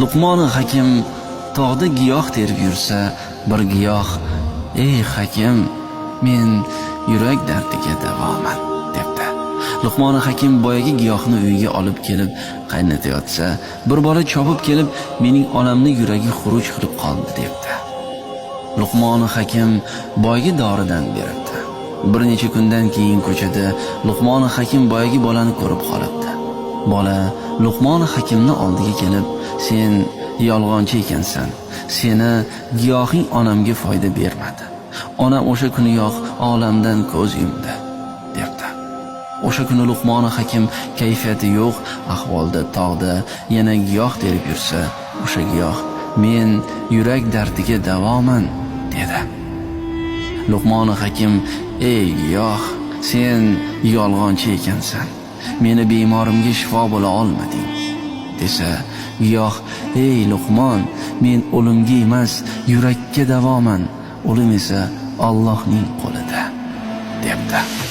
Luqmon Hakim tog'da giyoh terib yursa, bir giyoh: "Ey Hakim, men yurak dardiga davoman" debdi. Luqmon Hakim boyagi giyohni uyiga olib kelib qaynatayotsa, bir bola chopib kelib, "Mening onamni yuragi xuruj qilib qoldi" debdi. Luqmon Hakim boyagi doridan beribdi. Bir necha kundan keyin ko'chada Luqmon Hakim boyagi bolani ko'rib qolibdi. Bola Luqmon Hakimni oldiga kelib: "Sen yolg'onchi ekansan. Seni giyohing onamga foyda bermadi. Onam o'sha kuniyoq olamdan ko'z yumdi" debdi. O'sha kuni Luqmon Hakim kayfiyati yo'q ahvolda tog'da yana giyoh terib yursa, o'sha giyoh: "Men yurak dardiga davoman" dedi. Luqmon Hakim: "Ey giyoh, sen yolg'onchi ekansan. Meni bemorimga shifo bo'la olmading" desa, giyoh: "Ey Luqmon, men o'limga emas, yurakka davoman. O'lim esa Allohning qo'lida" debdi.